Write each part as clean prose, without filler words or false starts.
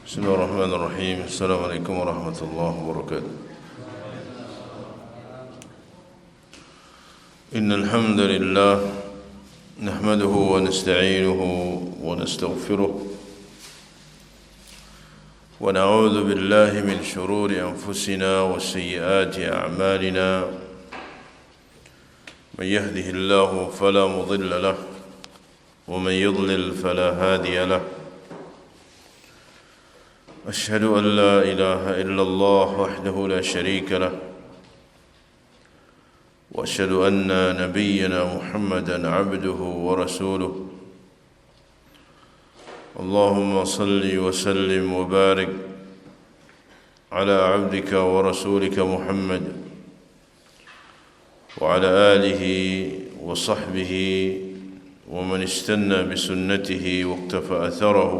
بسم الله الرحمن الرحيم. السلام عليكم ورحمة الله وبركاته. إن الحمد لله نحمده ونستعينه ونستغفره ونعوذ بالله من شرور أنفسنا وسيئات أعمالنا. من يهده الله فلا مضل له ومن يضلل فلا هادي له. أشهد أن لا إله إلا الله وحده لا شريك له وأشهد أن نبينا محمدا عبده ورسوله. اللهم صل وسلم وبارك على عبدك ورسولك محمد وعلى آله وصحبه ومن استنى بسنته واقتفى أثره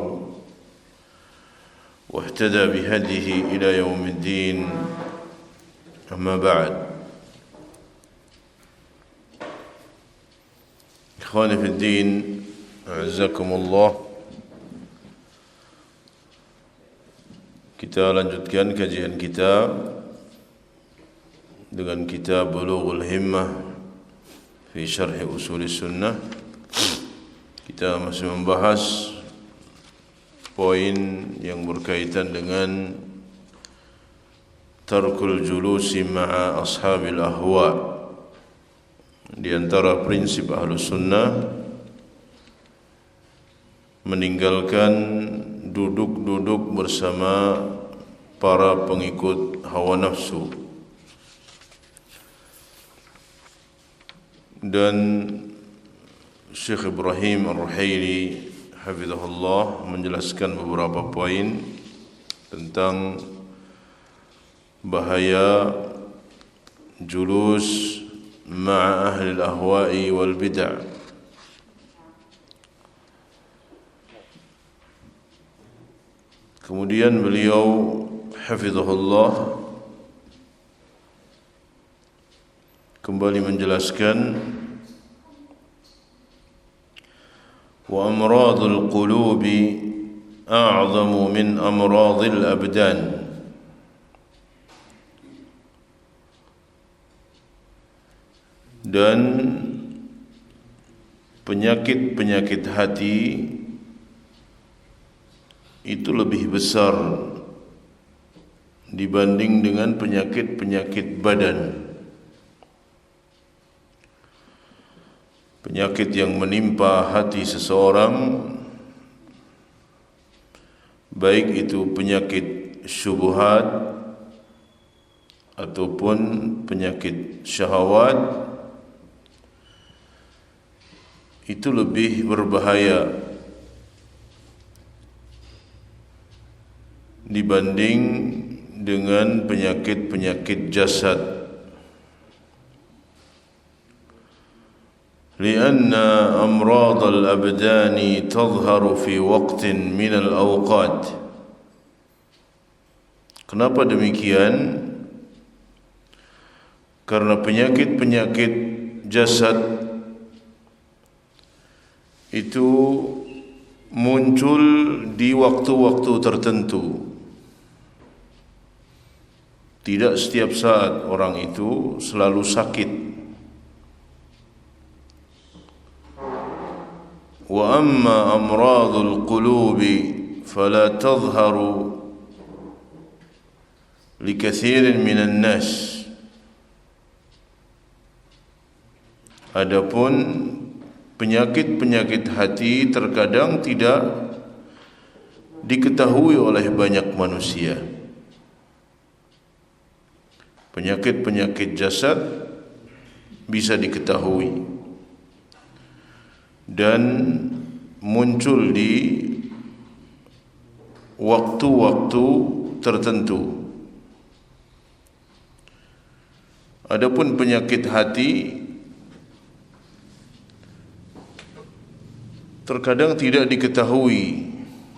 واهتدى بهديه إلى يوم الدين. أما بعد، إخواني في الدين أعزكم الله. Kita lanjutkan kajian kita dengan kitab Bulughul Himmah fi Syarh Ushul Sunnah. Kita masih membahas poin yang berkaitan dengan tarkul julusi ma'a ashabil ahwa. Di antara prinsip Ahlus Sunnah, meninggalkan duduk-duduk bersama para pengikut hawa nafsu. Dan Syekh Ibrahim Ar-Ruhaili hafizahullah menjelaskan beberapa poin tentang bahaya julus ma'a ahli al-ahwa'i wal bid'ah. Kemudian beliau hafizahullah kembali menjelaskan wa amradul qulubi a'zamu min amradil abdan. Dan penyakit-penyakit hati itu lebih besar dibanding dengan penyakit-penyakit badan. Penyakit yang menimpa hati seseorang, baik itu penyakit syubhat ataupun penyakit syahwat, itu lebih berbahaya dibanding dengan penyakit-penyakit jasad. لأن أمراض الأبدان تظهر في وقت من الأوقات. Kenapa demikian? Karena penyakit-penyakit jasad itu muncul di waktu-waktu tertentu. Tidak setiap saat orang itu selalu sakit. Wa amma amradul qulubi fala tadhharu likathirin minan nas. Adapun penyakit-penyakit hati terkadang tidak diketahui oleh banyak manusia. Penyakit-penyakit jasad bisa diketahui dan muncul di waktu-waktu tertentu. Adapun penyakit hati terkadang tidak diketahui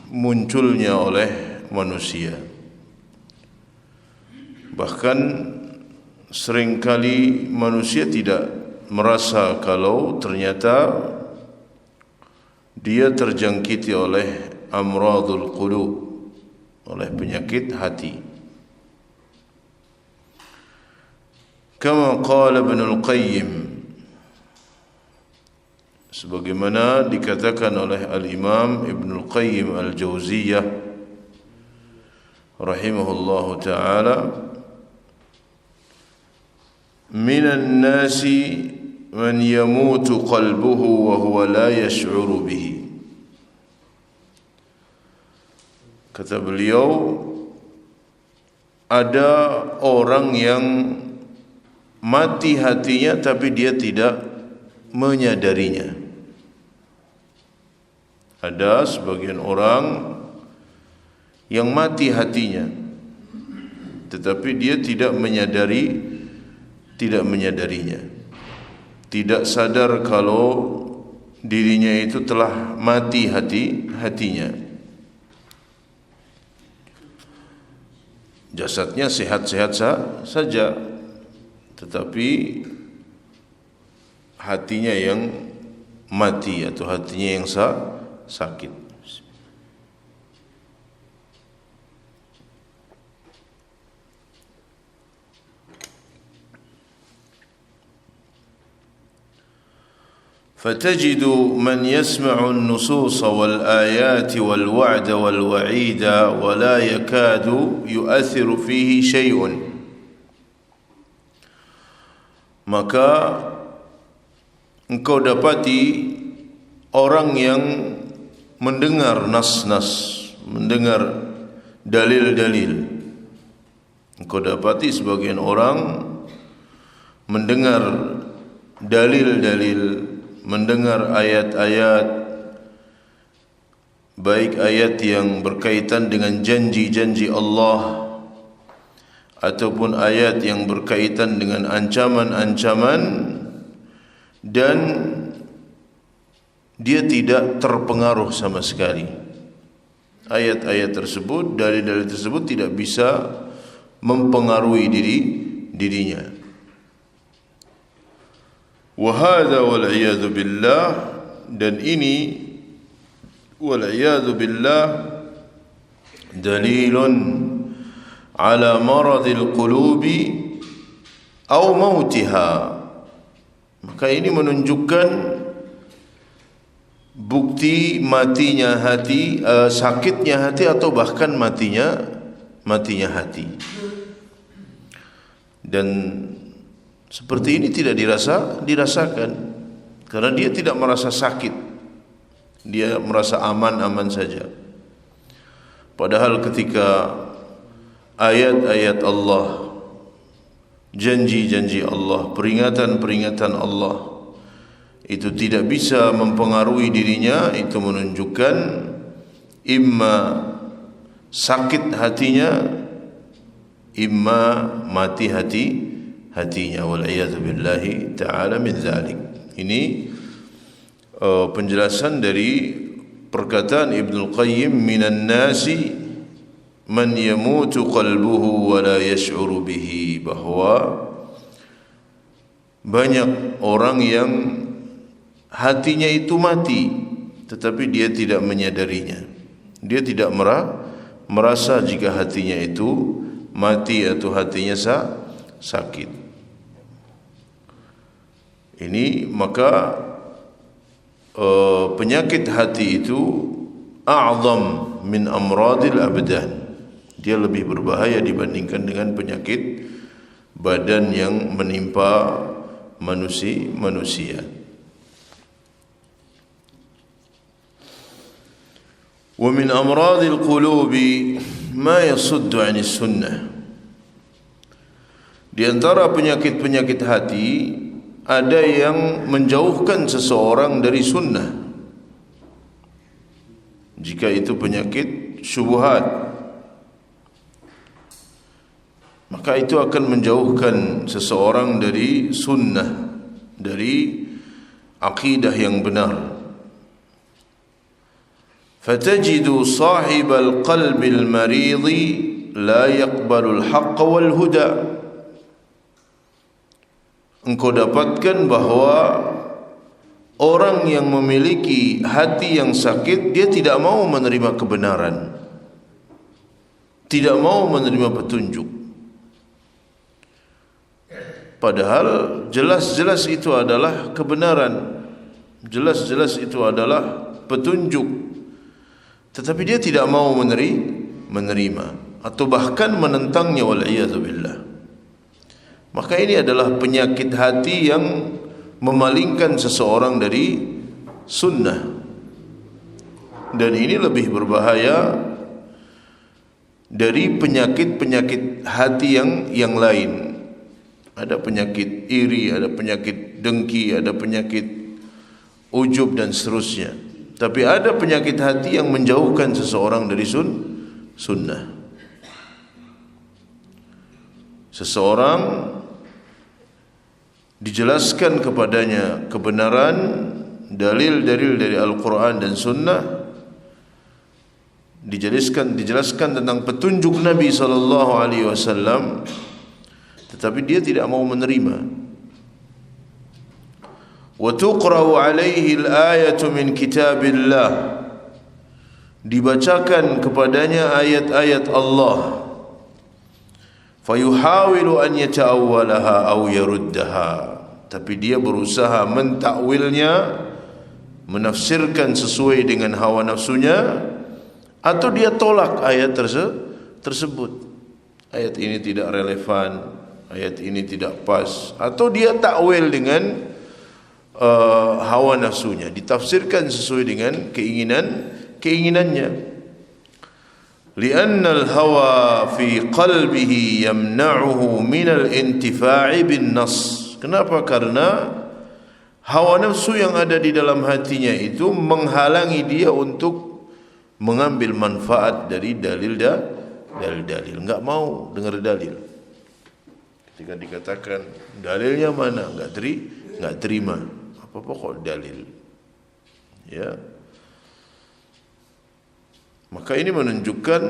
munculnya oleh manusia. Bahkan seringkali manusia tidak merasa kalau ternyata dia terjangkiti oleh amradul qulub oleh penyakit hati. Kama qala Ibnul Qayyim, sebagaimana dikatakan oleh Al-Imam Ibnul Qayyim Al-Jauziyah rahimahullahu ta'ala, minan nasi man yamutu qalbuhu wa huwa la yash'uru bihi. Kata beliau, ada orang yang mati hatinya tapi dia tidak menyadarinya. Ada sebagian orang yang mati hatinya tetapi dia tidak menyadarinya, tidak sadar kalau dirinya itu telah mati hatinya. Jasadnya sehat-sehat saja, tetapi hatinya yang mati atau hatinya yang sakit. فتجد من يسمع النصوص والآيات والوعد والوعيد ولا يكاد يؤثر فيه شيء. Maka engkau dapati orang yang mendengar nas-nas, mendengar dalil-dalil. Engkau dapati sebagian orang mendengar dalil-dalil, mendengar ayat-ayat, baik ayat yang berkaitan dengan janji-janji Allah ataupun ayat yang berkaitan dengan ancaman-ancaman, dan dia tidak terpengaruh sama sekali. Ayat-ayat tersebut, dalil-dalil tersebut tidak bisa mempengaruhi dirinya. Wahada wal'iyadu billah, dan ini wal'iyadu billah dalilun ala maradil qulubi au mautiha. Maka ini menunjukkan bukti matinya hati, sakitnya hati atau bahkan matinya hati. Dan seperti ini tidak dirasakan karena dia tidak merasa sakit, dia merasa aman-aman saja. Padahal ketika ayat-ayat Allah, janji-janji Allah, peringatan-peringatan Allah itu tidak bisa mempengaruhi dirinya, itu menunjukkan imma sakit hatinya, imma mati hatinya, wal'iyadzu billahi ta'ala min dzalik. Ini penjelasan dari perkataan Ibnul Qayyim, minan nasi man yamutu qalbuhu wa la yash'uru bihi, bahwa banyak orang yang hatinya itu mati tetapi dia tidak menyadarinya. Dia tidak merasa jika hatinya itu mati atau hatinya sakit. Ini maka penyakit hati itu a'zam min amradil abdan. Dia lebih berbahaya dibandingkan dengan penyakit badan yang menimpa manusia. Wa min amradil qulubi ma yasuddu 'anis sunnah. Di antara penyakit-penyakit hati ada yang menjauhkan seseorang dari sunnah. Jika itu penyakit syubhat, maka itu akan menjauhkan seseorang dari sunnah, dari akidah yang benar. Fatajidu sahibal qalbil maridi la yaqbalul haqqa wal huda. Engkau dapatkan bahawa orang yang memiliki hati yang sakit, dia tidak mau menerima kebenaran. tidak mau menerima petunjuk. Padahal jelas-jelas itu adalah kebenaran, jelas-jelas itu adalah petunjuk, tetapi dia tidak mau menerima atau bahkan menentangnya, wal'iyadzubillah. Maka ini adalah penyakit hati yang memalingkan seseorang dari sunnah, dan ini lebih berbahaya dari penyakit-penyakit hati yang lain. Ada penyakit iri, ada penyakit dengki, ada penyakit ujub dan seterusnya. Tapi ada penyakit hati yang menjauhkan seseorang dari sunnah. Seseorang dijelaskan kepadanya kebenaran, dalil-dalil dari Al-Quran dan Sunnah, dijelaskan tentang petunjuk Nabi SAW, tetapi dia tidak mau menerima. Wa tuqra'u 'alaihi al-ayatu min kitabillah, dibacakan kepadanya ayat-ayat Allah, fayuhawilu an yata'awwalaha aw yaruddaha, tapi dia berusaha mentakwilnya, menafsirkan sesuai dengan hawa nafsunya, atau dia tolak ayat tersebut. Ayat ini tidak relevan, ayat ini tidak pas, atau dia takwil dengan hawa nafsunya, ditafsirkan sesuai dengan keinginannya. Li'anna al-hawa fi qalbihi yamna'uhu min al-intifa'i bin nas. Kenapa? Karena hawa nafsu yang ada di dalam hatinya itu menghalangi dia untuk mengambil manfaat dari dalil-dalil. Enggak mau dengar dalil. Ketika dikatakan dalilnya mana, enggak terima. Apa pokok dalil? Ya. Maka ini menunjukkan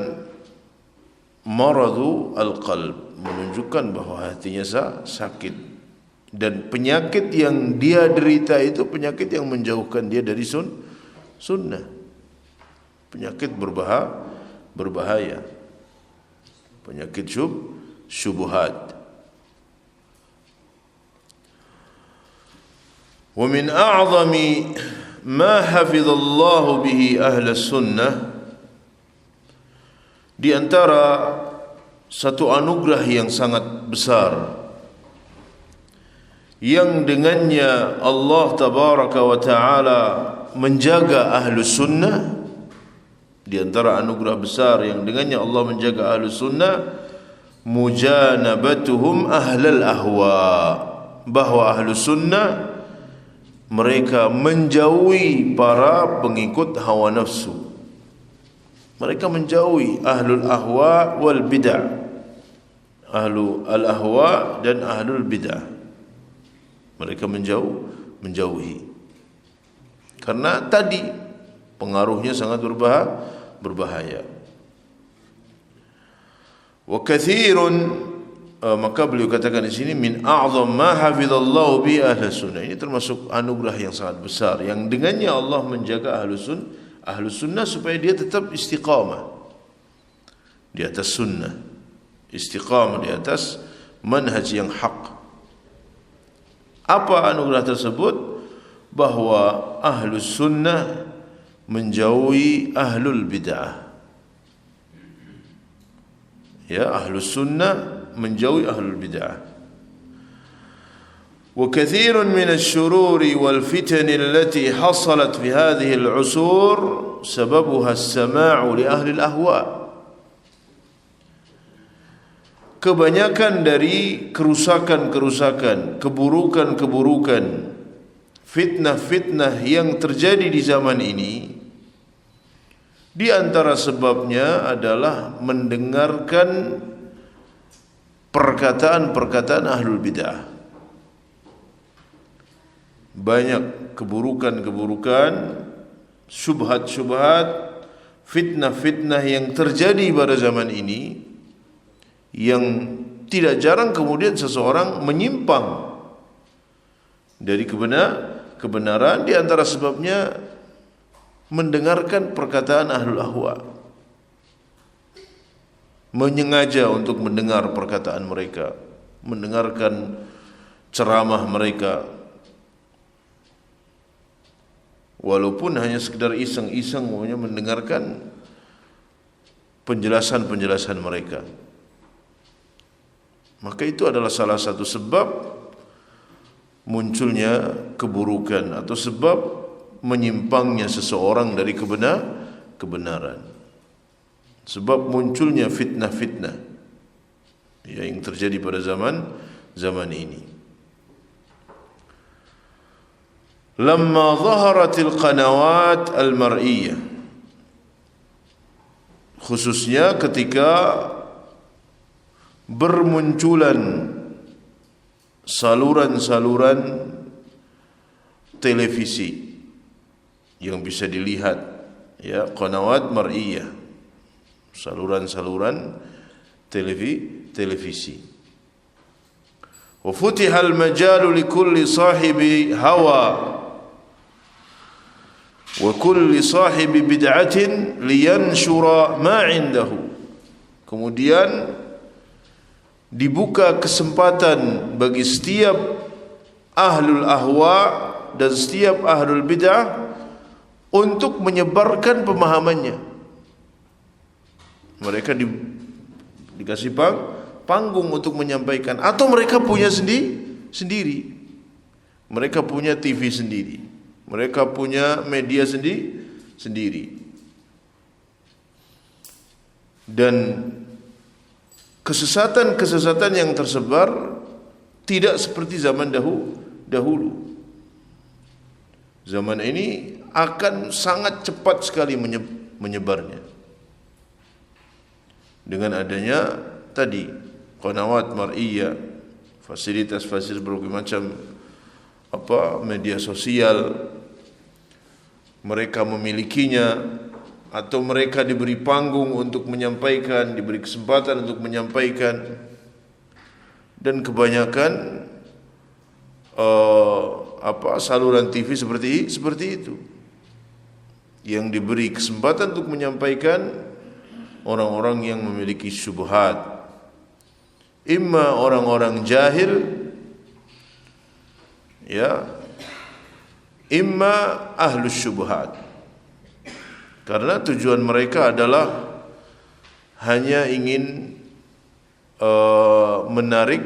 maradu al-qalb, menunjukkan bahwa hatinya sakit, dan penyakit yang dia derita itu penyakit yang menjauhkan dia dari sunnah. Penyakit berbahaya. Penyakit syubhat. Wa min a'zami ma hafizallahu bihi ahla sunnah, di antara satu anugerah yang sangat besar yang dengannya Allah tabaraka wa ta'ala menjaga ahlu sunnah, di antara anugerah besar yang dengannya Allah menjaga ahlu sunnah, mujanabatuhum ahlal ahwa, bahwa ahlu sunnah mereka menjauhi para pengikut hawa nafsu. Mereka menjauhi ahlul ahwa wal bid'ah, ahlu al-ahwa dan ahlul bid'ah. Mereka menjauhi. Karena tadi pengaruhnya sangat berbahaya. Wa katsirun, maka beliau katakan di sini, min a'zam ma hafizallahu bi ahli sunnah. Ini termasuk anugerah yang sangat besar yang dengannya Allah menjaga ahlu sunnah supaya dia tetap istiqamah di atas sunnah, istiqamah di atas manhaj yang hak. Apa anugerah tersebut? Bahwa ahlu sunnah menjauhi ahlul bid'ah. Ya, ahlu sunnah menjauhi ahlul bid'ah. وكثير من الشرور والفتن التي حصلت في هذه العصور سببها السماع لأهل الأهواء. Kebanyakan dari kerusakan-kerusakan, keburukan-keburukan, fitnah-fitnah yang terjadi di zaman ini, di antara sebabnya adalah mendengarkan perkataan-perkataan ahlul bid'ah. Banyak keburukan-keburukan, syubhat-syubhat, fitnah-fitnah yang terjadi pada zaman ini, yang tidak jarang kemudian seseorang menyimpang dari kebenaran. Di antara sebabnya mendengarkan perkataan ahlul ahwa. menyengaja untuk mendengar perkataan mereka, mendengarkan ceramah mereka, walaupun hanya sekedar iseng-iseng maunya mendengarkan penjelasan-penjelasan mereka. Maka itu adalah salah satu sebab munculnya keburukan atau sebab menyimpangnya seseorang dari kebenaran. Sebab munculnya fitnah-fitnah yang terjadi pada zaman ini. Lamma zaharatil qanawat al-mar'iyyah, khususnya ketika bermunculan saluran-saluran televisi yang bisa dilihat, ya, qanawat mar'iyah, saluran-saluran televisi. Wa futihal majalu likulli sahibi hawa wa kulli sahibi bid'atin liyanshura ma 'indahu. Kemudian dibuka kesempatan bagi setiap ahlul ahwa dan setiap ahlul bid'ah untuk menyebarkan pemahamannya. Mereka dikasih panggung untuk menyampaikan, atau mereka punya sendiri. Mereka punya TV sendiri. Mereka punya media sendiri. Dan kesesatan-kesesatan yang tersebar tidak seperti zaman dahulu. Zaman ini akan sangat cepat sekali menyebarnya. Dengan adanya tadi qanawat mar'iyah, fasilitas-fasilitas berbagai macam media sosial, mereka memilikinya, atau mereka diberi panggung untuk menyampaikan, diberi kesempatan untuk menyampaikan. Dan kebanyakan saluran TV seperti itu, yang diberi kesempatan untuk menyampaikan orang-orang yang memiliki syubhat, imma orang-orang jahil, ya, imma ahlus syubhat. Karena tujuan mereka adalah hanya ingin menarik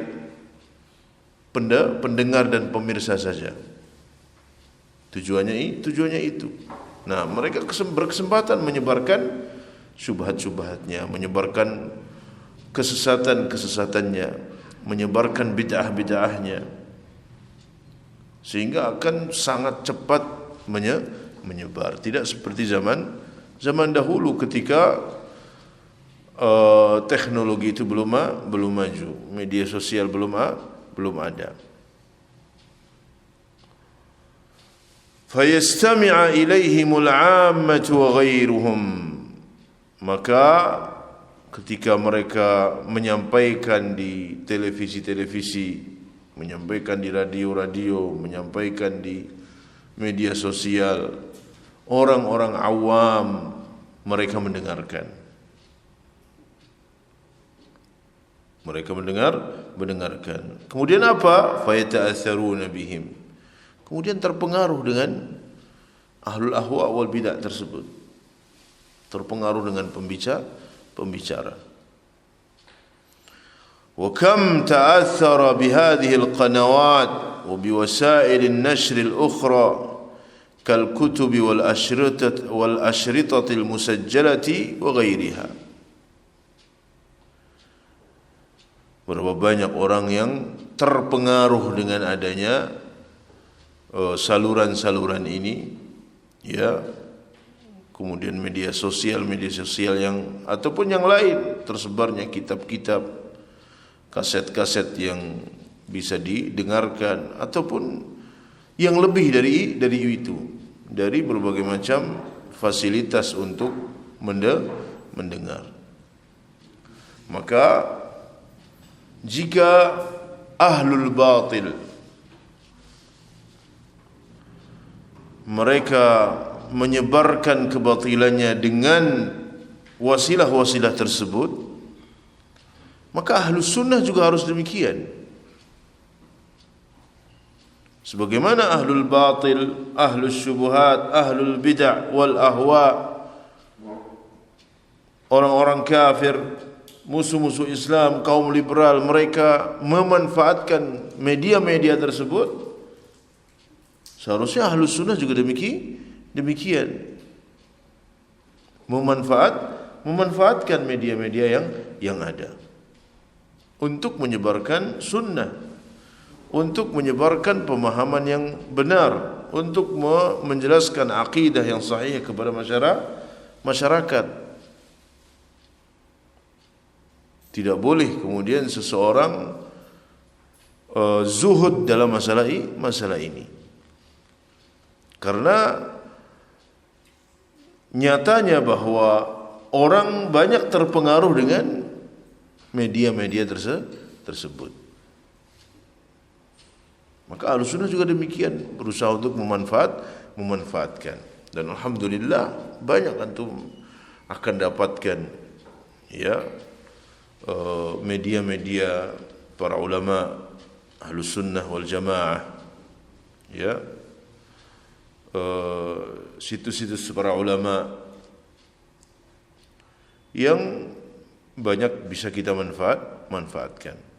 pendengar dan pemirsa saja. Tujuannya itu. Nah, mereka berkesempatan menyebarkan syubhat-syubhatnya, menyebarkan kesesatan-kesesatannya, menyebarkan bid'ah-bid'ahnya, sehingga akan sangat cepat menyebar. Tidak seperti zaman dahulu ketika teknologi itu belum maju, media sosial belum ada. Fayastami'a ilaihimul 'ammatu wa ghairuhum, maka ketika mereka menyampaikan di televisi, menyampaikan di radio, menyampaikan di media sosial, orang-orang awam mereka mendengarkan. Kemudian apa? Fayata'atsaruna bihim. Kemudian terpengaruh dengan ahlul ahwa wal bidah tersebut. Terpengaruh dengan pembicara. Wa kam ta'athara bihadhihi al-qanawat wa biwasail an-nashr al-ukhra كالكتب والأشرطة المسجلة وغيرها. Berapa banyak orang yang terpengaruh dengan adanya saluran-saluran ini, ya, kemudian media sosial yang ataupun yang lain, tersebarnya kitab-kitab, kaset-kaset yang bisa didengarkan, ataupun yang lebih dari itu, dari berbagai macam fasilitas untuk mendengar. Maka jika ahlul batil mereka menyebarkan kebatilannya dengan wasilah-wasilah tersebut, Maka ahlus sunnah juga harus demikian. Sebagaimana ahlul batil, ahlus syubuhat, ahlul bid'ah wal ahwa, orang-orang kafir, musuh-musuh Islam, kaum liberal, mereka memanfaatkan media-media tersebut. Seharusnya ahlus sunnah juga demikian. Memanfaatkan media-media yang ada untuk menyebarkan sunnah, untuk menyebarkan pemahaman yang benar, untuk menjelaskan akidah yang sahih kepada masyarakat. Tidak boleh kemudian seseorang zuhud dalam masalah ini. Karena nyatanya bahwa orang banyak terpengaruh dengan media-media tersebut. Maka Ahlussunnah juga demikian, berusaha untuk memanfaatkan. Dan alhamdulillah banyak antum akan dapatkan ya media-media para ulama Ahlussunnah wal Jamaah, ya, situs-situs para ulama yang banyak bisa kita manfaatkan.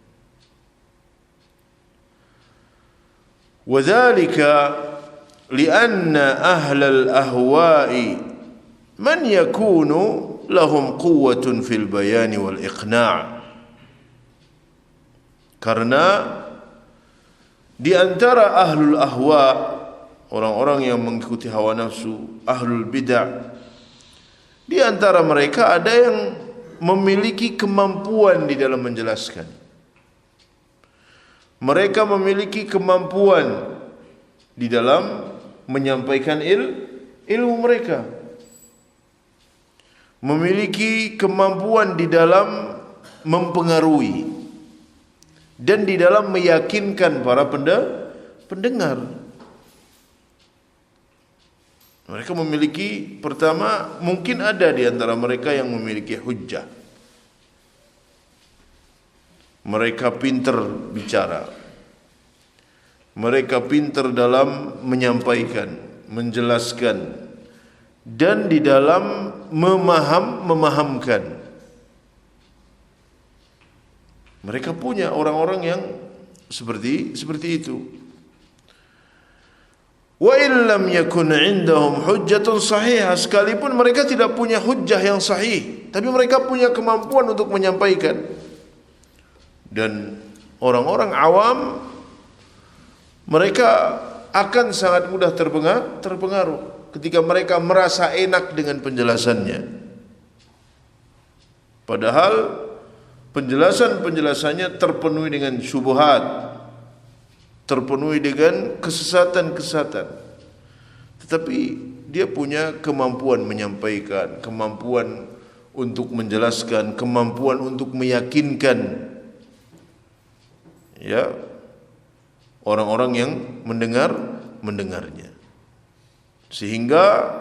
وذلك لأن أهل الأهواء من يكون لهم قوة في البيان والإقناع. Karena di antara ahlul ahwa, orang-orang yang mengikuti hawa nafsu, ahlul bid'ah, di antara mereka ada yang memiliki kemampuan di dalam menjelaskan. Mereka memiliki kemampuan di dalam menyampaikan ilmu mereka. Memiliki kemampuan di dalam mempengaruhi dan di dalam meyakinkan para pendengar. Mereka memiliki, pertama, mungkin ada di antara mereka yang memiliki hujjah. Mereka pintar bicara. Mereka pintar dalam menyampaikan, menjelaskan, dan di dalam memahamkan. Mereka punya orang-orang yang seperti itu. Wa illam yakun indahum hujjatun sahihah, sekalipun mereka tidak punya hujjah yang sahih, tapi mereka punya kemampuan untuk menyampaikan. Dan orang-orang awam, mereka akan sangat mudah terpengaruh ketika mereka merasa enak dengan penjelasannya. Padahal penjelasannya terpenuhi dengan syubhat, terpenuhi dengan kesesatan-kesesatan. Tetapi dia punya kemampuan menyampaikan, kemampuan untuk menjelaskan, kemampuan untuk meyakinkan, ya, orang-orang yang mendengarnya. Sehingga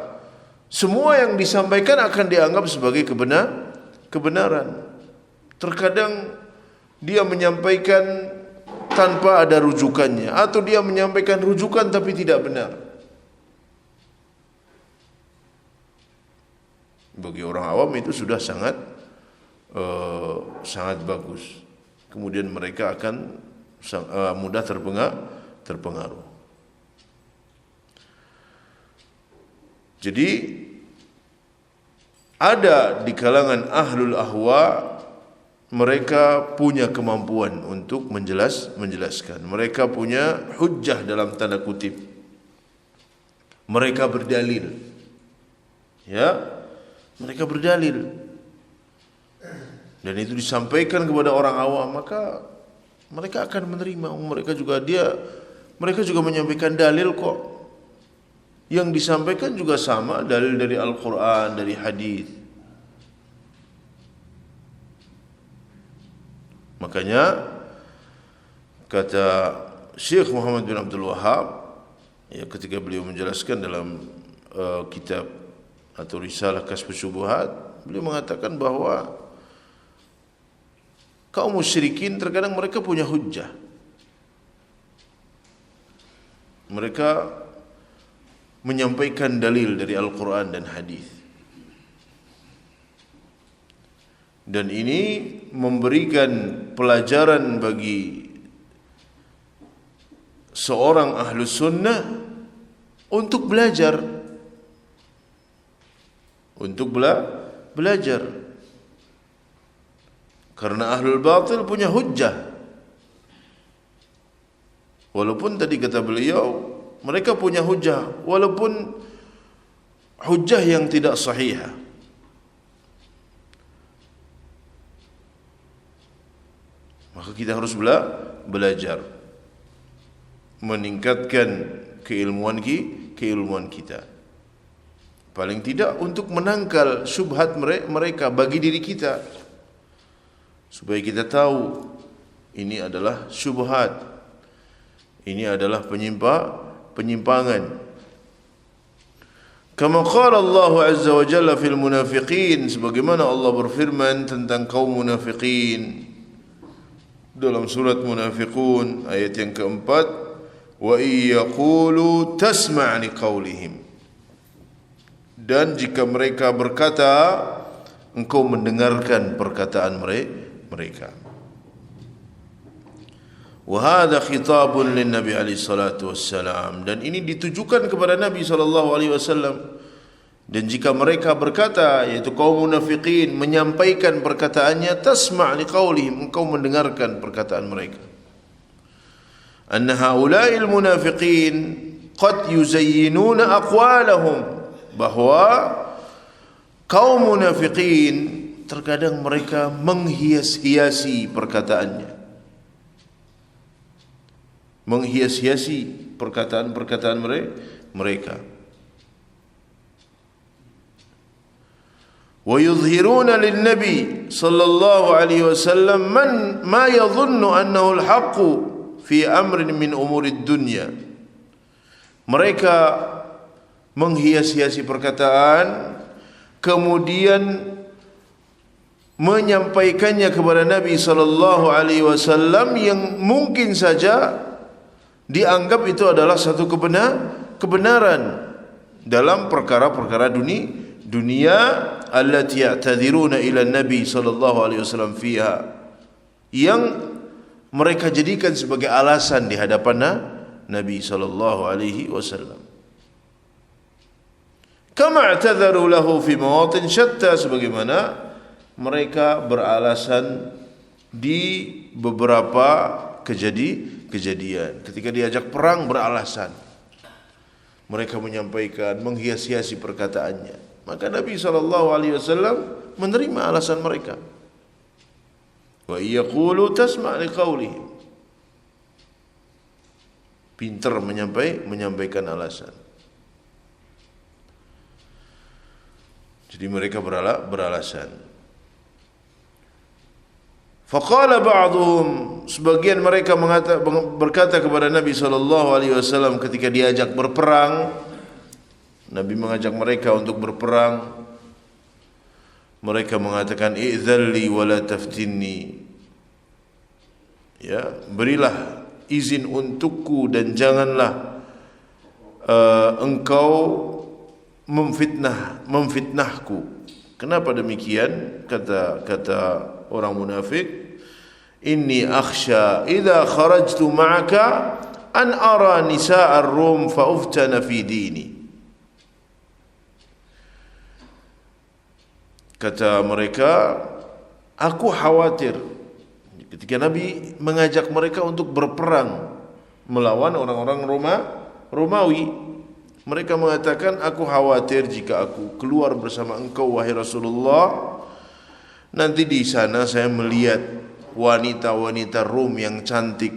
semua yang disampaikan akan dianggap sebagai kebenaran. Terkadang dia menyampaikan tanpa ada rujukannya, atau dia menyampaikan rujukan tapi tidak benar. Bagi orang awam itu sudah sangat bagus. Kemudian mereka akan mudah terpengaruh. Jadi ada di kalangan ahlul ahwa, mereka punya kemampuan untuk menjelaskan. Mereka punya hujjah dalam tanda kutip. Mereka berdalil. Ya, mereka berdalil. Dan itu disampaikan kepada orang awam, maka mereka akan menerima. Mereka juga menyampaikan dalil kok. Yang disampaikan juga sama, dalil dari Al-Quran, dari hadis. Makanya kata Syekh Muhammad bin Abdul Wahhab, ya, ketika beliau menjelaskan dalam kitab atau risalah Kashfus Syubuhat, beliau mengatakan bahwa Kaum musyrikin terkadang mereka punya hujjah. Mereka menyampaikan dalil dari Al-Quran dan hadis. Dan ini memberikan pelajaran bagi seorang ahlus sunnah untuk belajar. Untuk belajar. Karena ahlul batil punya hujjah. Walaupun tadi kata beliau, mereka punya hujjah, walaupun hujjah yang tidak sahihah. Maka kita harus belajar, meningkatkan keilmuan kita. Paling tidak untuk menangkal syubhat mereka bagi diri kita, supaya kita tahu ini adalah syubhat, ini adalah penyimpangan. Kama qala Allah Azza wa Jalla fil munafiqin, sebagaimana Allah berfirman tentang kaum munafiqin dalam surat Munafiqun ayat yang keempat, wa iyaqulu tasma' liqaulihim, dan jika mereka berkata, engkau mendengarkan perkataan mereka. Wa hadha khitabun lin Nabi alaihi salatu wassalam, dan ini ditujukan kepada Nabi sallallahu alaihi wasallam. Dan jika mereka berkata, yaitu kaum munafiqin menyampaikan perkataannya, tasma' liqaulihim, engkau mendengarkan perkataan mereka. Anna haula'il munafiqin qad yuzayyinuna aqwalahum, bahwa kaum munafiqin terkadang mereka menghias-hiasi perkataannya, menghias-hiasi perkataan-perkataan mereka. Wa yudhhiruna lin-nabi sallallahu alaihi wasallam ma yadhunnu annahu al-haqq fi amrin min umurid dunya. Mereka menghias-hiasi perkataan, kemudian menyampaikannya kepada Nabi sallallahu alaihi wasallam yang mungkin saja dianggap itu adalah satu kebenaran dalam perkara-perkara dunia allati ya'tadhiruna ila Nabi sallallahu alaihi wasallam fiha, yang mereka jadikan sebagai alasan di hadapan Nabi sallallahu alaihi wasallam. Kama i'tadharu lahu fi mawatin syatta, sebagaimana mereka beralasan di beberapa kejadian. Ketika diajak perang beralasan. Mereka menyampaikan, menghias-hiasi perkataannya. Maka Nabi SAW menerima alasan mereka. Wa yaqulu tasma' liqaulihim. Pintar menyampaikan alasan. Jadi mereka beralasan. Faqala ba'dhum, sebagian mereka berkata kepada Nabi SAW ketika diajak berperang, Nabi mengajak mereka untuk berperang, mereka mengatakan i'dzalli wa la taftinni, ya, berilah izin untukku dan janganlah engkau memfitnahku. Kenapa demikian? Kata orang munafik, inni akhsha idza kharajtu ma'aka an ara nisaa ar-rum fa uftana fi dini. Kata mereka, aku khawatir ketika Nabi mengajak mereka untuk berperang melawan orang-orang Romawi. Mereka mengatakan, aku khawatir jika aku keluar bersama engkau wahai Rasulullah, nanti di sana saya melihat wanita-wanita Rum yang cantik,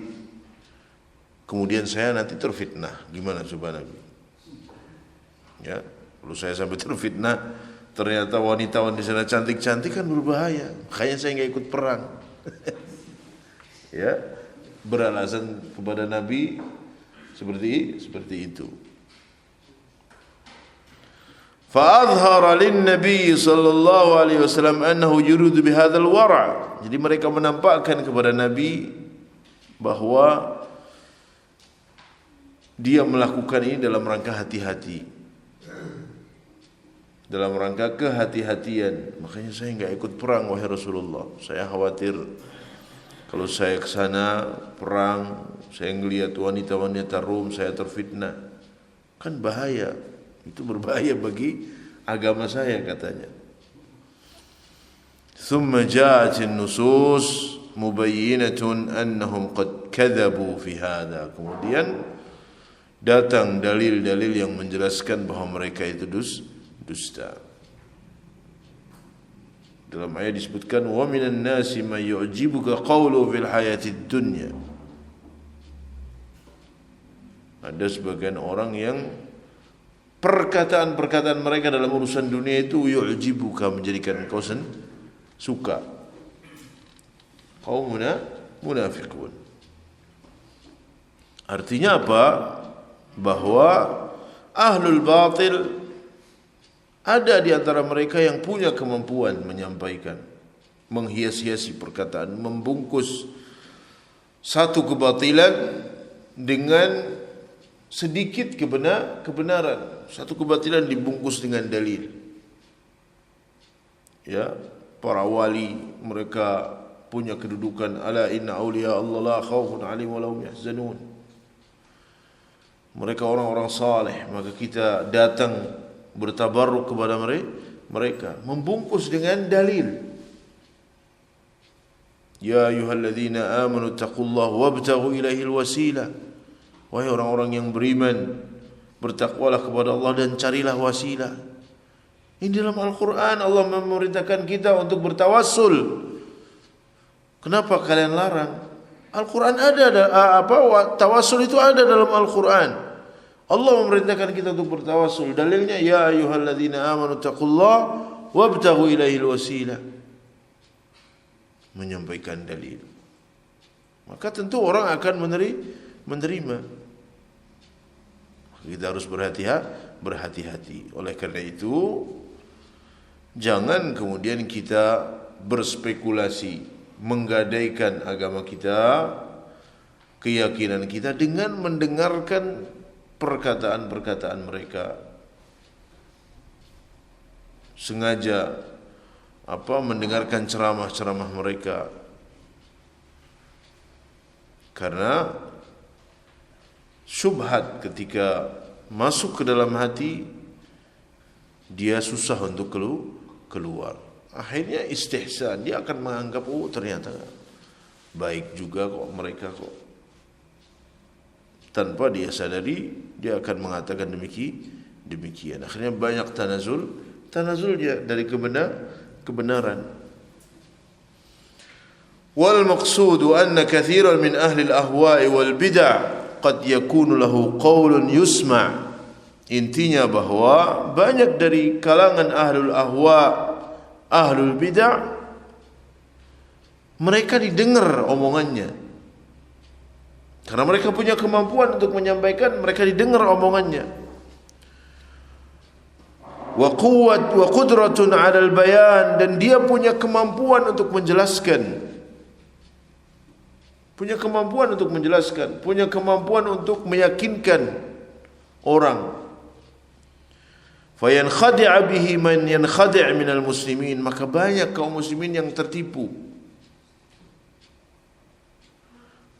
kemudian saya nanti terfitnah. Gimana coba Nabi? Ya, kalau saya sampai terfitnah, ternyata wanita-wanita di sana cantik-cantik, kan berbahaya. Makanya saya nggak ikut perang. Ya, beralasan kepada Nabi seperti itu. Fa'adhara lin-nabi sallallahu alaihi wasallam annahu yuridu bihadzal wara'. Jadi mereka menampakkan kepada Nabi bahwa dia melakukan ini dalam rangka hati-hati, dalam rangka kehati-hatian. Makanya saya enggak ikut perang wahai Rasulullah. Saya khawatir kalau saya ke sana perang, saya ngelihat wanita-wanita Rum, saya terfitnah. Kan bahaya. Itu berbahaya bagi agama saya, katanya. Thumma ja'atin nusus mubayyinatun annahum qad kadzabu fi hadha. Kemudian datang dalil-dalil yang menjelaskan bahwa mereka itu dusta. Dalam ayat disebutkan wa minan nasi may yu'jibuka qawlu fil hayatid dunya. Ada sebagian orang yang perkataan-perkataan mereka dalam urusan dunia itu yu'jibuka, menjadikan kau suka. Kaum munafiqun. Artinya apa? Bahwa ahlul batil ada di antara mereka yang punya kemampuan menyampaikan, menghias-hiasi perkataan, membungkus satu kebatilan dengan sedikit kebenaran. Satu kebatilan dibungkus dengan dalil. Ya, para wali mereka punya kedudukan ala inna awliya Allah la khaufun alaihim wa lahum yahzanun. Mereka orang-orang saleh, maka kita datang bertabarruk kepada mereka, membungkus dengan dalil. Ya ayyuhalladzina amanu taqullaha wabtaghu ilaihil wasilah. Wahai orang-orang yang beriman, bertakwalah kepada Allah dan carilah wasilah. Ini dalam Al-Quran Allah memerintahkan kita untuk bertawassul. Kenapa kalian larang? Al-Quran ada tawassul itu ada dalam Al-Quran. Allah memerintahkan kita untuk bertawassul. Dalilnya ya ayyuhalladzina amanu taqullaha wabtaghu ilaihil wasilah. Menyampaikan dalil. Maka tentu orang akan menerima. Kita harus berhati-hati. Oleh karena itu, jangan kemudian kita berspekulasi, menggadaikan agama kita, keyakinan kita dengan mendengarkan perkataan-perkataan mereka. Sengaja mendengarkan ceramah-ceramah mereka. Karena syubhat ketika masuk ke dalam hati, dia susah untuk keluar. Akhirnya istihsan, dia akan menganggap ternyata baik juga kok mereka kok. Tanpa dia sadari, dia akan mengatakan demikian. Akhirnya banyak tanazul dia dari kebenaran. Wal maqsudu anna katsiran min ahli al-ahwa'i wal bid'ah qad yakunu lahu qaulun yusma'. Intinya bahwa banyak dari kalangan ahlul ahwa, ahlul bid'ah, mereka didengar omongannya. Karena mereka punya kemampuan untuk menyampaikan, mereka didengar omongannya. Wa quwwat wa qudratun 'alal bayan, dan dia punya kemampuan untuk menjelaskan. Punya kemampuan untuk menjelaskan, punya kemampuan untuk meyakinkan orang. Fayankhadi'a bihi man yankhadi' minal muslimin, maka banyak kaum muslimin yang tertipu.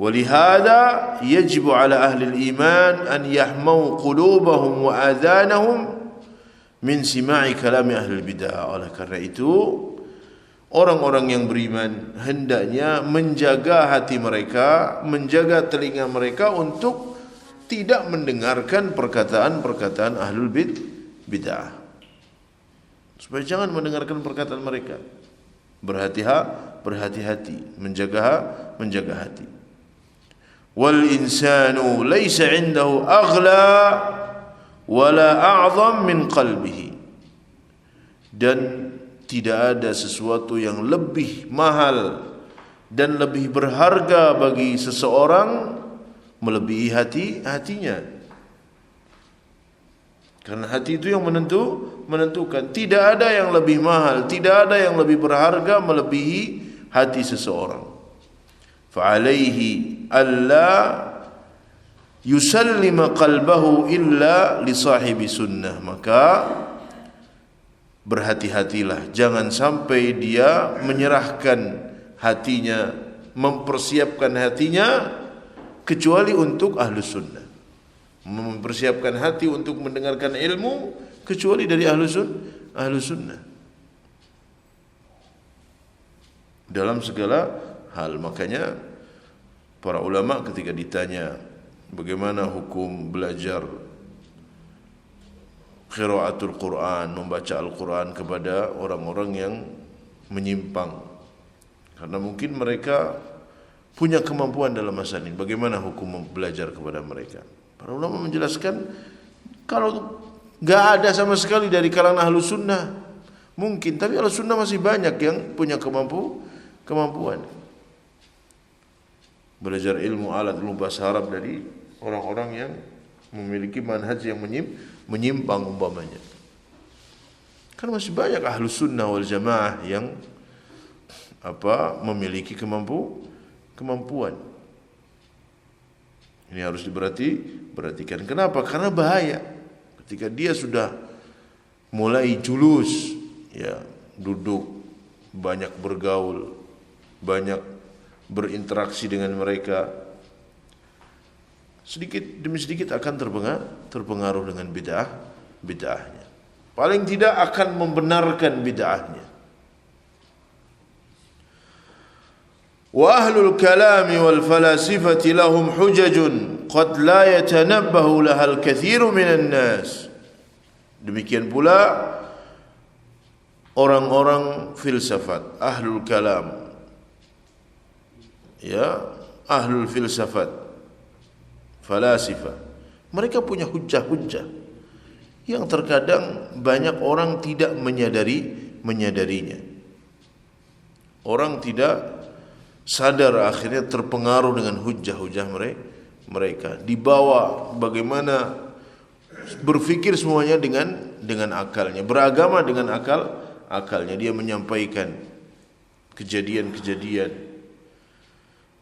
Walihada yajibu ala ahli al-iman an yahmau qulubahum wa adhanahum min sima'i kalami ahli al-bid'ah. Oleh karena itu, orang-orang yang beriman hendaknya menjaga hati mereka, menjaga telinga mereka untuk tidak mendengarkan perkataan-perkataan ahlul bid'ah. Supaya jangan mendengarkan perkataan mereka. Berhati-hati, menjaga hati. Wal insanu laysa 'indahu aghla wala a'zam min qalbihi. Dan tidak ada sesuatu yang lebih mahal dan lebih berharga bagi seseorang melebihi hatinya. Karena hati itu yang menentukan. Tidak ada yang lebih mahal, tidak ada yang lebih berharga melebihi hati seseorang. Fa'alaihi alla yusallima qalbahu illa li sahibi sunnah. Maka berhati-hatilah, jangan sampai dia menyerahkan hatinya, mempersiapkan hatinya kecuali untuk ahlu sunnah. Mempersiapkan hati untuk mendengarkan ilmu kecuali dari ahlu sunnah dalam segala hal. Makanya para ulama ketika ditanya bagaimana hukum belajar qiraatul Quran, membaca Al-Quran kepada orang-orang yang menyimpang, karena mungkin mereka punya kemampuan dalam masalah ini, bagaimana hukum belajar kepada mereka? Para ulama menjelaskan, kalau enggak ada sama sekali dari kalangan ahlu sunnah mungkin, tapi ahlu sunnah masih banyak yang punya kemampuan belajar ilmu alat, ilmu bahasa Arab dari orang-orang yang memiliki manhaj yang menyimpang umpamanya. Kan masih banyak ahlu sunnah wal jamaah yang memiliki kemampuan. Ini harus diperhatikan. Kenapa? Karena bahaya ketika dia sudah mulai julus, ya, duduk, banyak bergaul, banyak berinteraksi dengan mereka, sedikit demi sedikit akan terpengaruh dengan bid'ahnya. Paling tidak akan membenarkan bid'ahnya. Wa ahlul kalami wal falasifati lahum hujajun qad la yatanabbahu laha al-katsiru minan nas. Demikian pula orang-orang filsafat, ahlul kalam, ya, ahlul filsafat, falasifah, mereka punya hujjah-hujjah yang terkadang banyak orang tidak menyadarinya. Orang tidak sadar, akhirnya terpengaruh dengan hujjah-hujjah mereka. Dibawa bagaimana berpikir semuanya dengan akalnya, beragama dengan akalnya. Dia menyampaikan kejadian-kejadian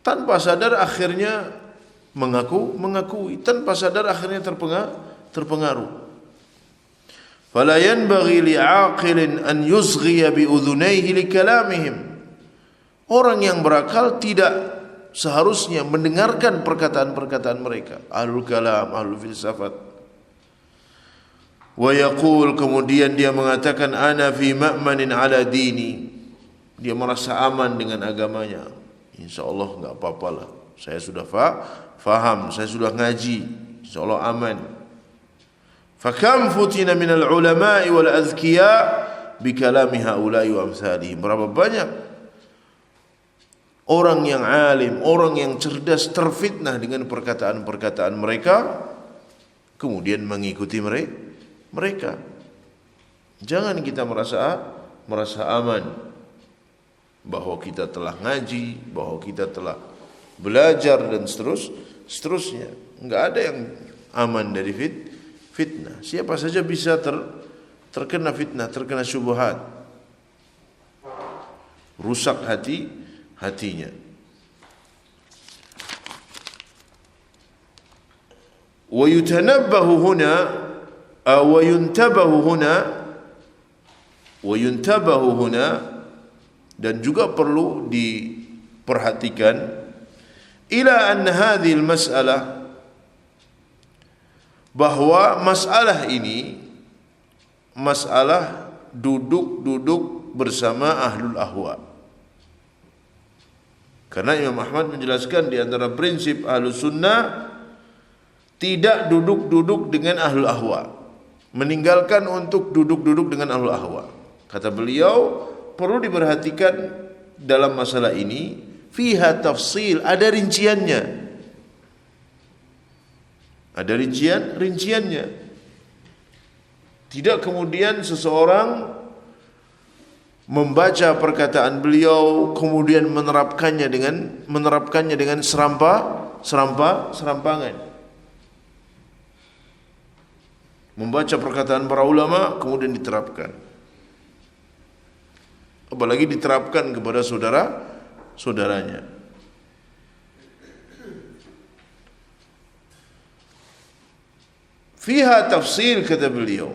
tanpa sadar, akhirnya mengakui tanpa sadar, akhirnya terpengaruh. Fala yanbaghi li'aqilin an yusghiya bi udhunayhi li kalamihim. Orang yang berakal tidak seharusnya mendengarkan perkataan-perkataan mereka, ahlul kalam, ahlul filsafat. Wa yaqul, kemudian dia mengatakan, ana fi ma'manin ala dini. Dia merasa aman dengan agamanya. Insyaallah enggak apa-apalah. Saya sudah faham, saya sudah ngaji, insyaallah aman. Fakam futina minal ulama'i wal azkiya bi kalami haula'i wa amsalihim. Berapa banyak orang yang alim, orang yang cerdas terfitnah dengan perkataan-perkataan mereka, kemudian mengikuti mereka. Jangan kita merasa aman bahwa kita telah ngaji, bahwa kita telah belajar dan seterusnya. Enggak ada yang aman dari fitnah. Siapa saja bisa terkena fitnah, terkena syubhat, rusak hatinya. Wa yutanabbahu huna dan juga perlu diperhatikan ila anna hadhil mas'alah, bahwa masalah ini masalah duduk bersama ahlul ahwa. Karena Imam Ahmad menjelaskan di antara prinsip ahlus sunnah tidak duduk dengan ahlul ahwa, meninggalkan untuk duduk dengan ahlul ahwa. Kata beliau, perlu diperhatikan dalam masalah ini, fiha tafsil, ada rinciannya. Ada rinciannya. Tidak kemudian seseorang membaca perkataan beliau kemudian menerapkannya dengan serampangan. membaca perkataan para ulama kemudian diterapkan. Apalagi diterapkan kepada saudaranya. Fiha tafsil, kata beliau.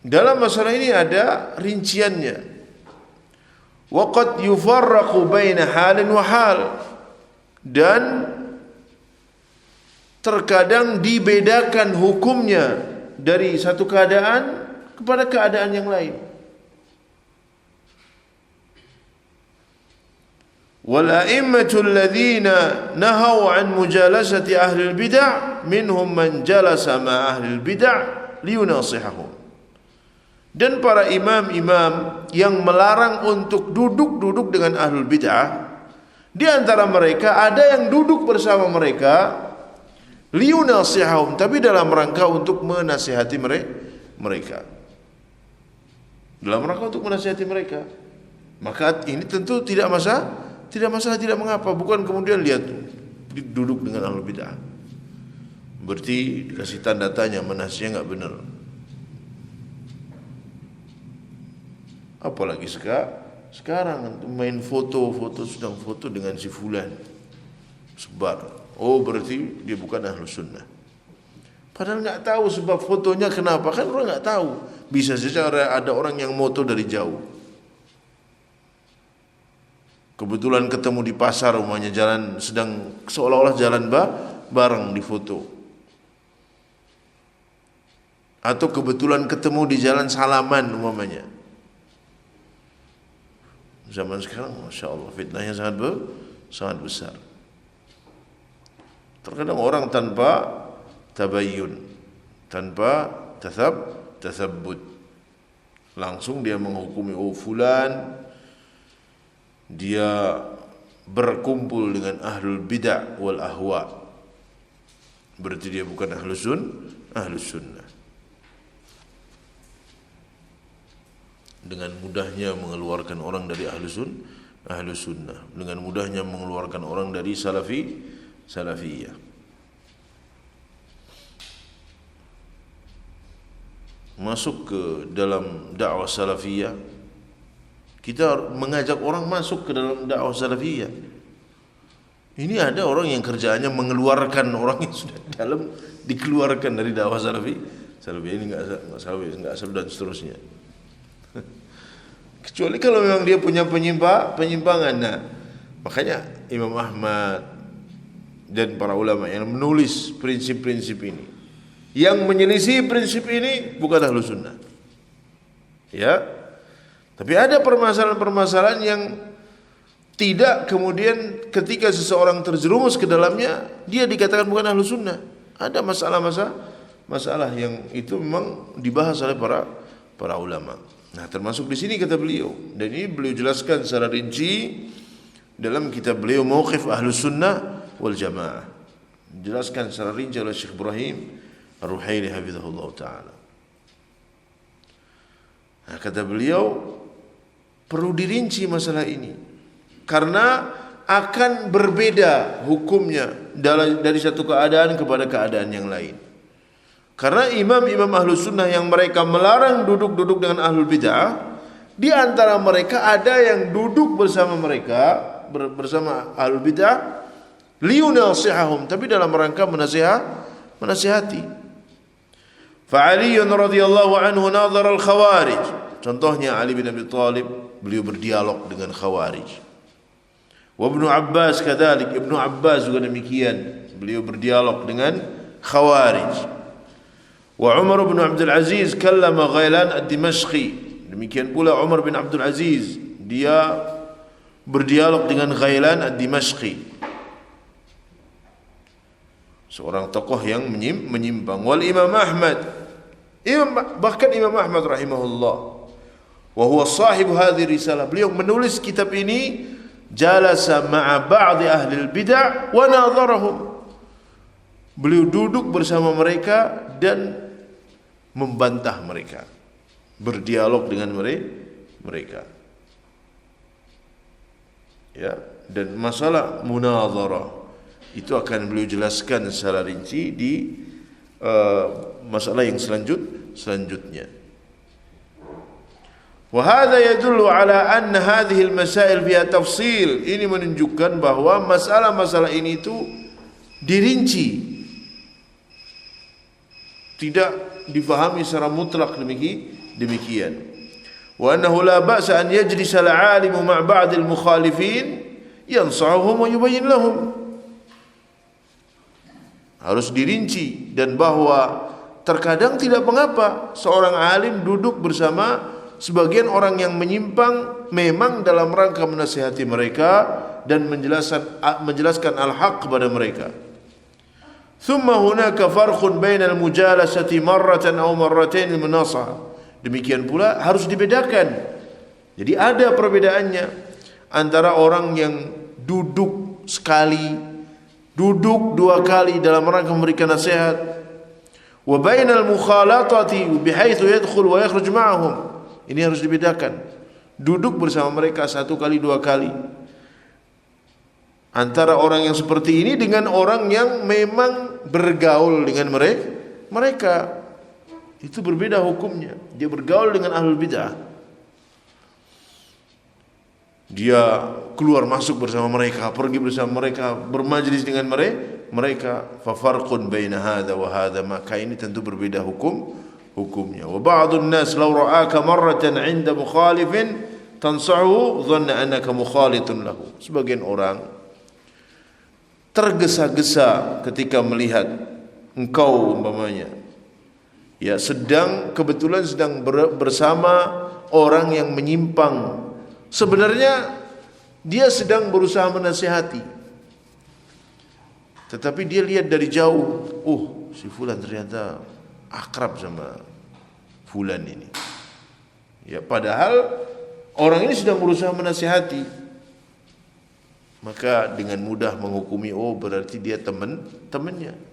Dalam masalah ini ada rinciannya. Wa qad yufarraqu baina halin wa hal. Dan terkadang dibedakan hukumnya dari satu keadaan kepada keadaan yang lain. Wal a'immatu alladhina nahaw an mujalasati ahli al-bid'ah minhum man jalasa ma ahli al-bid'ah liyunasihahum. Dan para imam-imam yang melarang untuk duduk-duduk dengan ahlul bid'ah, di antara mereka ada yang duduk bersama mereka liyunasihahum, tapi dalam rangka untuk menasihati mereka. Dalam rangka untuk menasihati mereka. Maka ini tentu tidak masalah, tidak mengapa. Bukan kemudian lihat duduk dengan ahlul bid'ah, berarti dikasih tanda tanya, menasihnya enggak benar. Apalagi sekarang main foto sedang foto dengan si fulan, sebar. Oh, berarti dia bukan ahlu sunnah. Padahal enggak tahu sebab fotonya kenapa. Kan orang enggak tahu. Bisa saja ada orang yang moto dari jauh. Kebetulan ketemu di pasar, rumahnya jalan, sedang seolah-olah jalan bareng di foto. Atau kebetulan ketemu di jalan salaman umpamanya. Zaman sekarang, Masya Allah, fitnahnya sangat besar. Terkadang orang tanpa tabayyun, tanpa tathabbut, langsung dia menghukumi, oh fulan dia berkumpul dengan ahlul bid'ah wal ahwa, berarti dia bukan ahlus sunnah. Dengan mudahnya mengeluarkan orang dari ahlus sunnah, dengan mudahnya mengeluarkan orang dari salafiyah. Masuk ke dalam dakwah salafiyah, kita mengajak orang masuk ke dalam dakwah salafiyah. Ini ada orang yang kerjaannya mengeluarkan orang yang sudah dalam, dikeluarkan dari dakwah salafiyah ini enggak asal dan seterusnya. Kecuali kalau memang dia punya penyimpangan. Nah, makanya Imam Ahmad dan para ulama yang menulis prinsip-prinsip ini, yang menyelisih prinsip ini bukan ahlu sunnah. Ya, tapi ada permasalahan-permasalahan yang tidak kemudian ketika seseorang terjerumus ke dalamnya dia dikatakan bukan ahlu sunnah. Ada masalah yang itu memang dibahas oleh para ulama. Nah, termasuk di sini kata beliau, dan ini beliau jelaskan secara rinci dalam kitab beliau Mauqif Ahlus Sunnah wal Jamaah. Jelaskan secara rinci oleh Syekh Ibrahim Ar-Ruhaili hafizahullah taala. Nah, kata beliau perlu dirinci masalah ini karena akan berbeda hukumnya dari satu keadaan kepada keadaan yang lain. Karena imam-imam ahlus sunnah yang mereka melarang duduk-duduk dengan ahlul bid'ah, di antara mereka ada yang duduk bersama mereka, bersama ahlul bid'ah, liyunasihahum, tapi dalam rangka menasihati. Fa'ali radhiyallahu anhu nadhar al-khawarij. Contohnya Ali bin Abi Thalib, beliau berdialog dengan khawarij. Wa Ibnu Abbas kadzalik, Ibnu Abbas juga demikian, beliau berdialog dengan khawarij. Wa Umar bin Abdul Aziz kallama Ghailan ad-Dimashqi. Demikian pula Umar bin Abdul Aziz, dia berdialog dengan Ghailan ad-Dimashqi, seorang tokoh yang menyimpang. Wal Imam Ahmad, bahkan Imam Ahmad rahimahullah, wa huwa sahib hadhihi risalah, beliau menulis kitab ini, jalasa ma'a ba'di ahli al-bid'ah wa nadharahum. Beliau duduk bersama mereka dan membantah mereka, berdialog dengan mereka. Ya, dan masalah munadharah itu akan beliau jelaskan secara rinci di masalah yang selanjutnya. Wa hadha yadullu ala anna hadhihi al-masail fiha tafsil. Ini menunjukkan bahwa masalah-masalah ini itu dirinci, tidak difahami secara mutlak demikian. Wa annahu la ba'sa an yajlisa al-'alimu ma' ba'd al-mukhalifin yansahuhum wa yubayyin lahum. Harus dirinci, dan bahwa terkadang tidak mengapa seorang alim duduk bersama sebagian orang yang menyimpang, memang dalam rangka menasihati mereka dan menjelaskan al-haq kepada mereka. Thumma hunaka farqun bainal mujalasati marratan aw marratain al-munasahah. Demikian pula harus dibedakan. Jadi ada perbedaannya antara orang yang duduk sekali, duduk dua kali dalam rangka memberikan nasihat, wa bainal mukhalatati bihaitsu yadkhul wa yakhruj ma'ahum. Ini harus dibedakan. Duduk bersama mereka satu kali, dua kali. Antara orang yang seperti ini dengan orang yang memang bergaul dengan mereka. Itu berbeda hukumnya. Dia bergaul dengan ahlul bid'ah. Dia keluar masuk bersama mereka, pergi bersama mereka, bermajlis dengan mereka. Fa farqun baina hadza wa hadza, maka ini tentu berbeda hukumnya. Wa ba'dun nas law ra'aka marratan 'inda mukhalifin tansahu dhanna annaka mukhalitun lahu. Sebagian orang tergesa-gesa ketika melihat engkau umpamanya kebetulan sedang bersama orang yang menyimpang. Sebenarnya dia sedang berusaha menasihati, tetapi dia lihat dari jauh, si fulan ternyata akrab sama fulan ini. Ya, padahal orang ini sedang berusaha menasihati. Maka dengan mudah menghukumi, berarti dia temannya.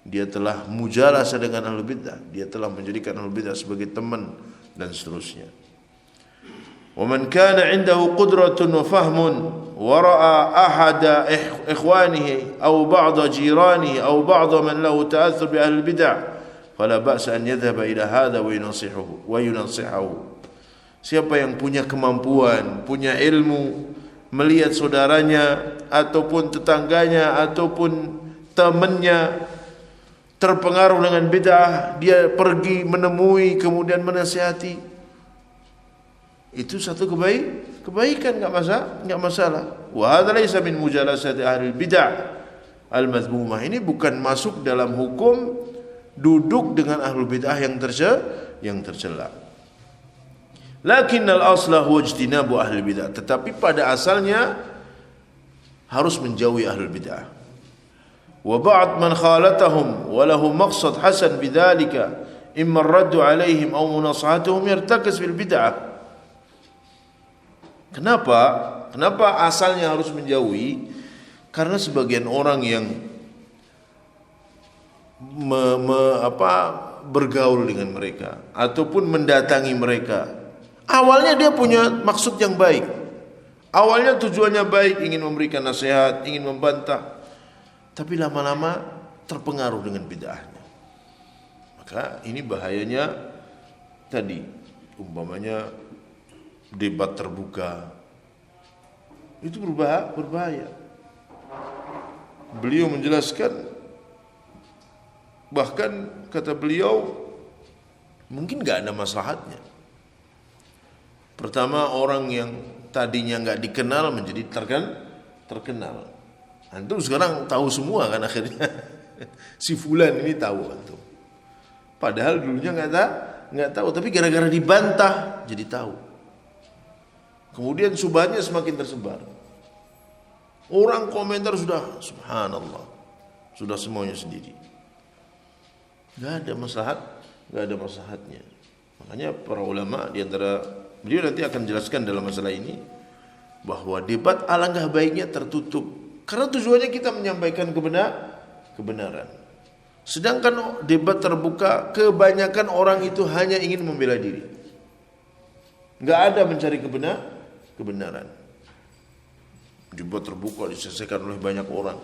Dia telah mujalasah dengan ahlul bid'ah. Dia telah menjadikan ahlul bid'ah sebagai teman dan seterusnya. Wa man kana 'indahu qudratun wa fahmun wa ra'a ahada ikhwanihi aw ba'd jiranihi aw ba'd man lahu ta'athur bi ahlil bid'ah fala ba'sa an yadhhaba ila hadha wa yunasihuhu. Siapa yang punya kemampuan, punya ilmu, melihat saudaranya ataupun tetangganya ataupun temannya terpengaruh dengan bid'ah, dia pergi menemui kemudian menasihati, itu satu kebaikan, enggak masalah. Wa hadza laysa min mujalasati ahli bid'ah al-madhmumah. Ini bukan masuk dalam hukum duduk dengan ahlul bid'ah yang tercela. Lakinnal asla huwa ijtinabu ahlul bid'ah. Tetapi pada asalnya harus menjauhi ahlul bid'ah. Wa ba'd man khalatahum wa lahu maqsad hasan bidzalika imma ar-raddu alaihim aw munasahatuhum yartakiz bil bid'ah. Kenapa asalnya harus menjauhi? Karena sebagian orang yang bergaul dengan mereka ataupun mendatangi mereka, awalnya dia punya maksud yang baik, awalnya tujuannya baik, ingin memberikan nasihat, ingin membantah, tapi lama-lama terpengaruh dengan bid'ahnya. Maka ini bahayanya tadi, umpamanya debat terbuka, itu berbahaya. Beliau menjelaskan, bahkan kata beliau mungkin gak ada maslahatnya. Pertama, orang yang tadinya gak dikenal menjadi terkenal. Antum sekarang tahu semua kan akhirnya. Si fulan ini tahu antum. Padahal dulunya gak tahu, tapi gara-gara dibantah jadi tahu. Kemudian subhatnya semakin tersebar. Orang komentar sudah subhanallah, sudah semuanya sendiri. Gak ada maslahatnya. Makanya para ulama di antara beliau nanti akan jelaskan dalam masalah ini bahwa debat alangkah baiknya tertutup, karena tujuannya kita menyampaikan kebenaran. Sedangkan debat terbuka, kebanyakan orang itu hanya ingin membela diri. Gak ada mencari kebenaran. Debat terbuka diselesaikan oleh banyak orang.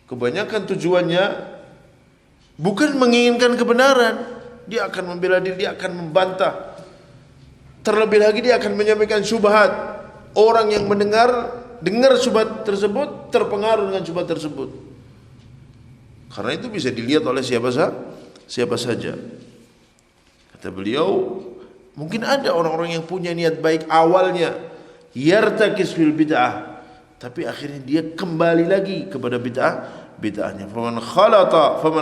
Kebanyakan tujuannya bukan menginginkan kebenaran. Dia akan membela diri, dia akan membantah. Terlebih lagi dia akan menyampaikan syubhat. Orang yang dengar syubhat tersebut terpengaruh dengan syubhat tersebut. Karena itu bisa dilihat oleh siapa saja. Kata beliau, mungkin ada orang-orang yang punya niat baik awalnya, yartakis fil bid'ah, tapi akhirnya dia kembali lagi kepada bid'ahnya. Faman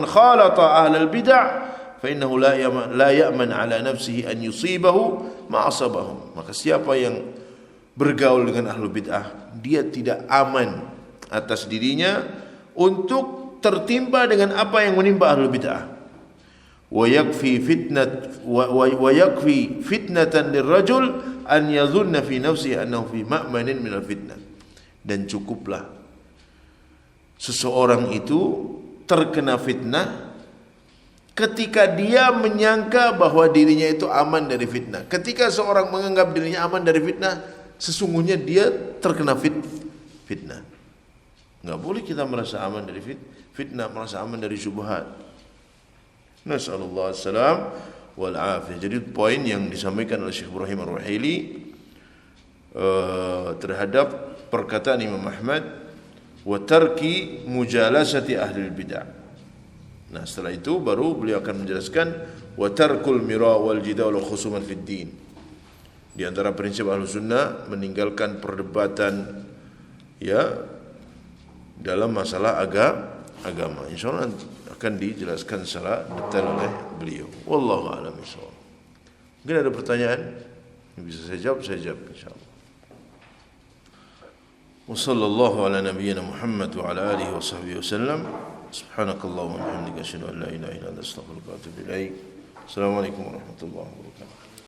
khalata ahlal bid'ah fa innahu la ya'man ala nafsihi an yusibahu ma asabahum. Maka siapa yang bergaul dengan ahlu bid'ah, dia tidak aman atas dirinya untuk tertimpa dengan apa yang menimpa ahlu bid'ah. Wa yakfi fitnatan lirrajul an yadhunna fi nafsihi annahu fi ma'manin min al-fitnah. Dan cukuplah seseorang itu terkena fitnah ketika dia menyangka bahwa dirinya itu aman dari fitnah. Ketika seorang menganggap dirinya aman dari fitnah, sesungguhnya dia terkena fitnah. Enggak boleh kita merasa aman dari fitnah, merasa aman dari syubhat. Nasallallahu alaihi wal afiyah. Jadi poin yang disampaikan oleh Syekh Ibrahim Ar-Ruhaili terhadap perkataan Imam Ahmad, wa tarki mujalasati ahli bid'ah. Nah, setelah itu baru beliau akan menjelaskan wa tarkul mira wal jidal wal khusuman fid din. Di antara prinsip Ahlus Sunnah meninggalkan perdebatan dalam masalah agama. Insyaallah akan dijelaskan secara detail oleh beliau. Wallahu a'lam bishawab. Mungkin ada pertanyaan yang bisa saya jawab insyaallah. Wa sallallahu ala nabiyyina Muhammad wa ala alihi wa sahbihi wasallam. Subhanakallahumma wa bihamdika asyhadu an la ilaha illa anta astaghfiruka wa atubu ilaik. Assalamualaikum warahmatullahi wabarakatuh.